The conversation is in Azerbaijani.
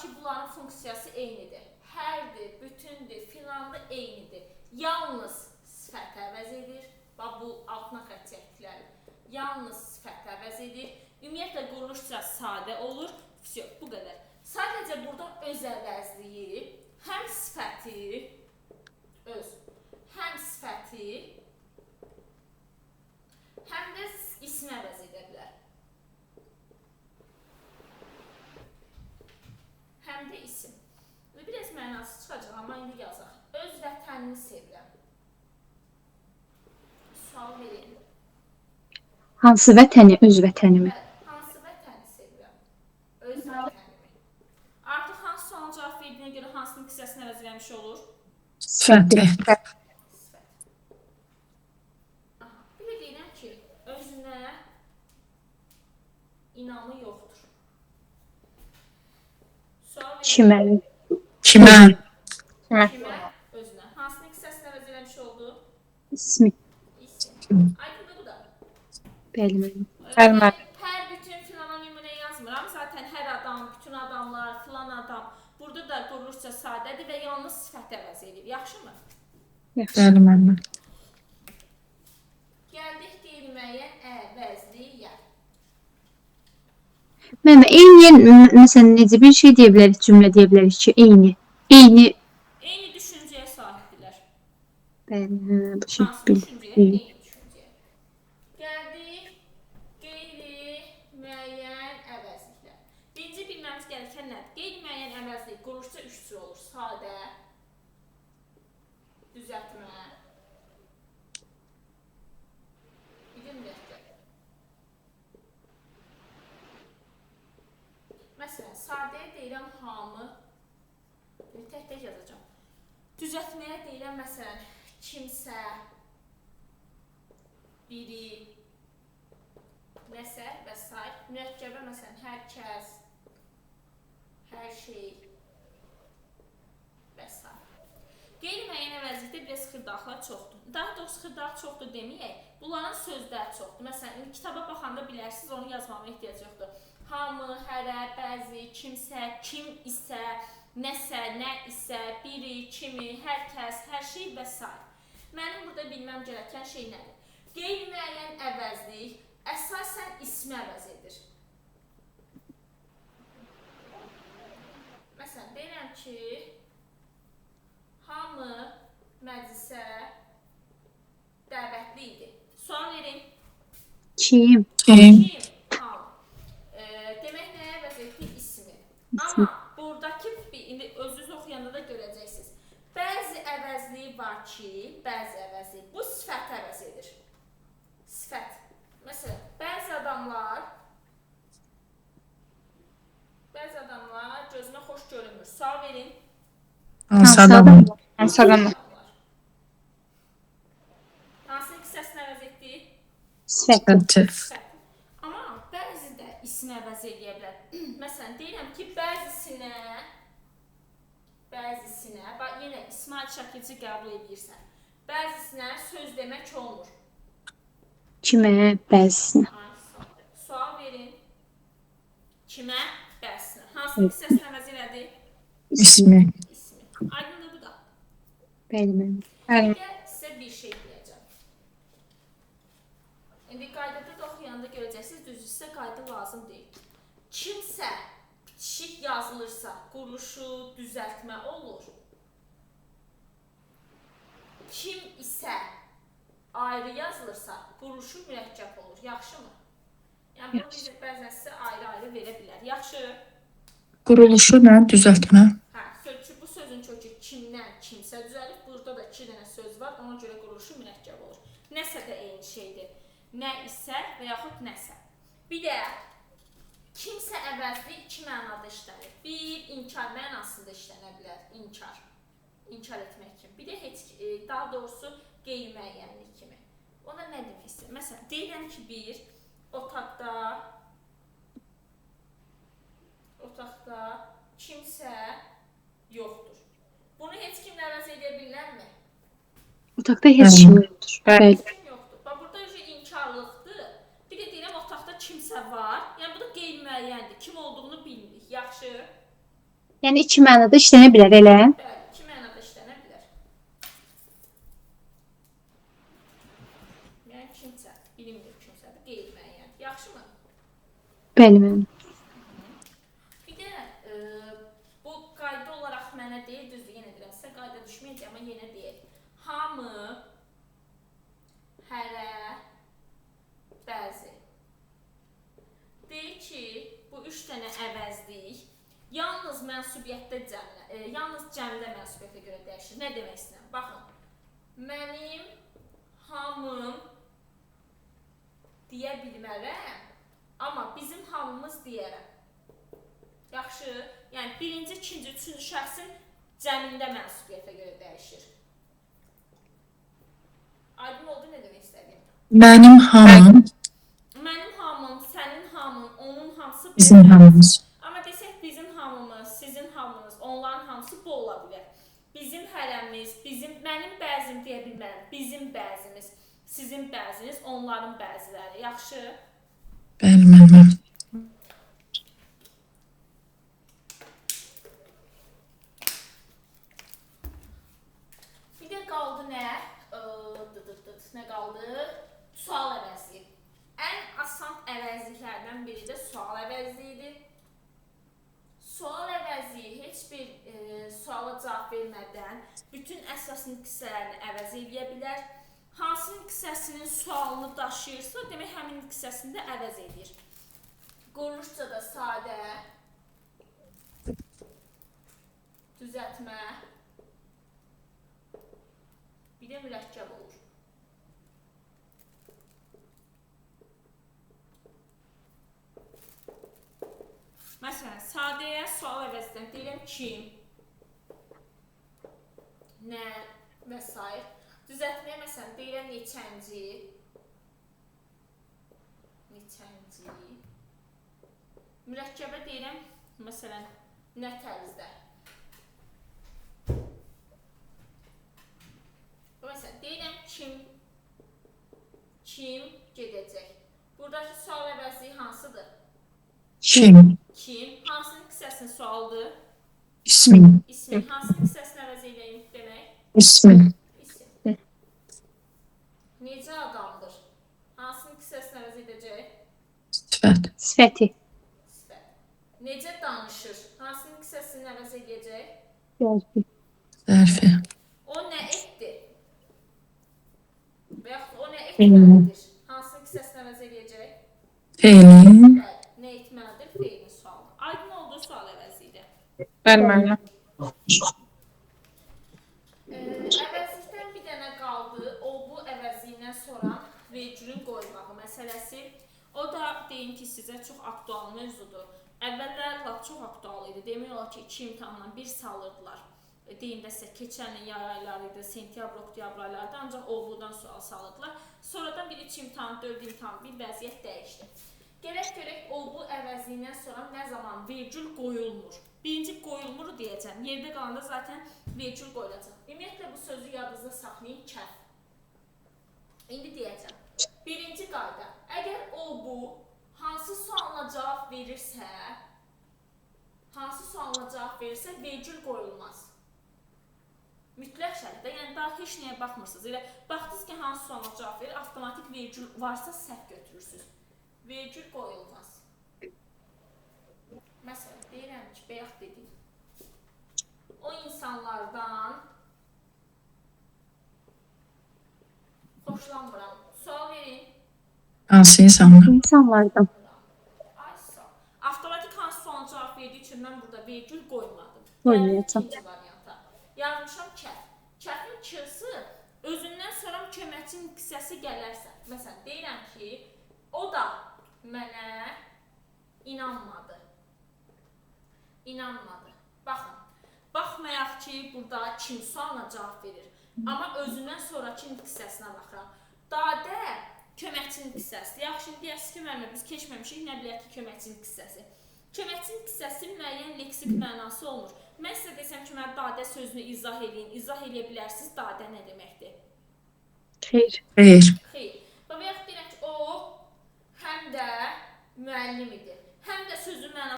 ki, bunların funksiyası eynidir. Hərdir, bütündür, filandır, eynidir. Yalnız sifət əvəz edir. Bax, bu altına xətt çəkdikləri. Yalnız sifət əvəz edir. Ümumiyyətlə, quruluşca sadə olur. Bu qədər. Sadəcə burada öz əvəzliyi həm sifəti, həm də ismi əvəz edə bilər. Həm də isim. Biraz mənası çıxacaq, amma indi yazaq. Öz vətənini sevirəm. Sual verin. Hansı vətəni? Öz vətənimi. Hansı vətəni sevirəm? Öz vətənimi. Artıq hansı sualın cavab verdiyinə görə hansının qisasını əvəz eləmiş olur? Sifəti. Sifət. Bir də deyirəm ki, özünə inamı yoxdur. Sual verin. Kimə? Kimə? Kimə? Özünə. Hansının qisasını əvəz eləmiş oldu? İsmi. İsim. Aydındır bu da. Bəli. Hər bütün filan nümunə yazmıram. Zaten hər adam, bütün adamlar, filan adam. Burada da quruluşca sadədir və yalnız sifət əvəz edir. Yaxşımı? Bəli, müəllimə. Gəldik qeyri-müəyyən əvəzliyə. Müəllimə, eyni, məsələn, necə bir şey deyə bilərik, cümlə deyə bilərik ki, eyni. Eyni. Eyni düşüncəyə sahibdirlər. Bəli, bu şey Hansı düşüncəyə? eyni. Eyni düşüncəyə. Gəldik qeyri-müəyyən əvəzliklər. Birinci bilməmiz gerəkən nədir? Qeyri-müəyyən əvəzlik quruluşca üç cür olur. Sadə, düzəltmə, bir də mürəkkəb. Məsələn, sadəyə deyirəm hamı, tək-tək yazacağam. Düzəltməyə deyirəm, məsələn, kimsə, biri, nəsə və s. Mürəkkəbə, məsələn, hər kəs, hər şey və s. Qeyri-müəyyən əvəzlikdə biraz xırdalıqlar çoxdur. Daha doğrusu xırdalıq çoxdur deməyək, bunların sözləri çoxdur. Məsələn, kitaba baxanda bilərsiniz, onu yazmama ehtiyac yoxdur. Hamı, hərə, bəzi, kimsə, kim isə, nəsə, nə isə, biri, kimi, hər kəs, hər şey və s. Mənim burada bilməm gerəkən şey nədir? Qeyri-müəyyən əvəzlik əsasən ismi əvəz edir. Məsələn, deyirəm ki, hamı məclisə dəvətli idi. Sual verin. Kim? Kim? Hamı. Demək nəyə əvəz etdi? İsmi. Amma buradakı, indi özünüz oxuyanda da görəcəksiniz. Bəzi əvəzliyi var ki, bəzi əvəzliyi. Bu sifət əvəz edir. Sifət. Məsələn, bəzi adamlar gözümə xoş görünmür. Sual verin. Hansı adam? Hansı adam? Hansı hissəsini əvəz etdi? Sifət. Sifət. Amma bəzi də ismi əvəz edə bilər. Məsələn, deyirəm ki, bəzisinə, bax, yenə İsmail şəkilçi qəbul edirsən. Bəzisinə söz demək olmur. Kimə? Bəzisinə. Sual verin. Kimə? Bəzisinə. Hansı hissəsini əvəz elədi? İsmi. İsmi. Aydındır bu da. Bəli. Bir də sizə bir şey deyəcəm. İndi qaydada da oxuyanda görəcəksiniz, düzdür, sizə qayda lazım deyil. Kimsə bitişik yazılırsa, quruluşu düzəltmə olur. Kim isə ayrı yazılırsa, quruluşu mürəkkəb olur. Yaxşımı? Yəni, bunu bizə bəzən sizə ayrı-ayrı verə bilər. Yaxşı? Quruluşu nə? Düzəltmə. Bu sözün kökü kimdən, kimsə düzəlib. Burada da 2 dənə söz var, ona görə quruluşu mürəkkəb olur. Nəsə də eyni şeydir. Nə isə və yaxud nəsə. Bir də kimsə əvəzli 2 mənada işlənir. Bir, inkar mənasında işlənə bilər. İnkar etmək kimi. Bir də daha doğrusu qeyri-müəyyənlik kimi. Ona nə demək istəyir? Məsələn, deyirəm ki, bir otaqda kimsə yoxdur. Bunu heç kimlə əvəz edə bilərmi? Otaqda heç kim yoxdur. Bəli. Yoxdur. Bax, burada inkarlıqdır. Bir də deyirəm, otaqda kimsə var. Yəni, bu da qeyri-müəyyəndir. Kim olduğunu bilmirik. Yaxşı. Yəni iki mənada işlənə bilər elə. Bəli, iki mənada işlənə bilər. Yəni kimsə, bilinmir kimsədir, qeyri-müəyyən. Yaxşımı? Bəli müəllim. Bir də bu qayda olaraq mənə deyil, düzdür, yenə deyirəm, sizə qayda düşməyəcək, amma yenə deyək. Hamı, hərə, bəzi. Deyir ki, bu üç dənə əvəzlik yalnız mənsubiyyətdə yalnız cəmdə mənsubiyyətə görə dəyişir. Nə demək istəyirəm? Baxın, mənim hamım deyə bilmərəm, amma bizim hamımız deyərəm. Yaxşı, yəni birinci, ikinci, üçüncü şəxsin cəmində mənsubiyyətə görə dəyişir. Aydın oldu nə demək istədiyim? Mənim hamım, Mənim hamım, sənin hamın, onun hamısı bizim hamımız. Amma desək bizim hamımız, sizin hamınız, onların hamısı bu ola bilər. Bizim hərəmiz, mənim bəzim deyə bilmərəm. Bizim bəzimiz, sizin bəziniz, onların bəziləri. Yaxşı? Bəli müəllim. Bir də qaldı nə? Nə qaldı? Sual əvəzliyi. Ən asan əvəzliklərdən biri də sual əvəzliyidir. Sual əvəzliyi heç bir suala cavab vermədən bütün əsas nüqsələrini əvəz edə bilər. Hansı nüqsəsinin sualını daşıyırsa, demək həmin nüqsəsini də əvəz edir. Quruluşca da sadə, düzəltmə, bir də mürəkkəb olur. Məsələn, sadəyə sual əvəzindən deyirəm kim, nə və s. Düzəltməyə məsələn deyirəm neçənci, mürəkkəbə deyirəm məsələn nə tərzdə. Məsələn, deyirəm kim gedəcək. Buradakı sual əvəzliyi hansıdır? Kim, Hansının hissəsinin sualıdır? ismi, İsmi. Hansının hissəsini əvəz edəyim demək? ismi, İsim. Necə adamdır? Hansının hissəsini əvəz edəcək? sifət, Sifəti. Sifət. Necə danışır? Hansının hissəsini əvəz edəcək? Yazdı. zərfi, O nə etdi? Və yaxud o nə etməlidir? Hansının hissəsini əvəz edəcək? feili, Nə etməlidir? Feilin sualı. Aydın olduğu sual əvəzidir. bəli müəllim. Əvəzlikdən bir dənə qaldı. O bu əvəzlikdən sonra vergülün qoyulmağı məsələsi. O da deyim ki, sizə çox aktual mövzudur. Əvvəllər lap çox aktual idi. Demək olar ki, 2 imtahandan bir salırdılar. Deyim də sizə keçən yay ayları idi, sentyabr, oktyabr aylarında ancaq o-budan sual salırdılar. Sonradan bir 3 imtahan, 4 imtahan bir vəziyyət dəyişdi. Görək o-bu əvəzliyindən sonra nə zaman vergül qoyulmur. Birinci qoyulmur deyəcəm. Yerdə qalanda zaten vergül qoyulacaq. Ümumiyyətlə bu sözü yadınızda saxlayın, kəf. İndi deyəcəm. Birinci qayda. Əgər o-bu hansı sualına cavab verirsə, vergül qoyulmaz. Mütləq şərtdə, yəni daha heç nəyə baxmırsınız. Elə baxdınız ki, hansı sualına cavab verir, avtomatik vergül varsa səhv götürürsünüz. Vergül qoyulmaz. Məsələn, deyirəm ki, bayaq dedim. O insanlardan xoşlanmıram. Sual verin. Hansı insanlar? İnsanlardan. Ay sağ. Avtomatik hansı sualına cavab verdiği üçün mən burada vergül qoymadım. Qoymayacam. İkinci varianta. Yazmışam kəf. Kəfin k'sı özündən sonra köməkçinin qisəsi gələrsə. Məsələn, deyirəm ki, o da mənə inanmadı. Baxın, baxmayaq ki, burada kim sualına cavab verir. Amma özündən sonrakinin qisəsinə baxıram. Dadə köməkçinin qisəsidir. Yaxşı, deyəsiz ki, müəllimə, biz keçməmişik, nə bilək ki, köməkçinin qisəsi. Köməkçinin qisəsi müəyyən leksik mənası olmur. Mən sizə desəm ki, mən dadə sözünü izah edin, izah edə bilərsiniz, dadə nə deməkdir? Xeyr. Xeyr, Xeyr. Və yaxud deyirəm ki, o həm də müəllim idi. Həm də sözün mənası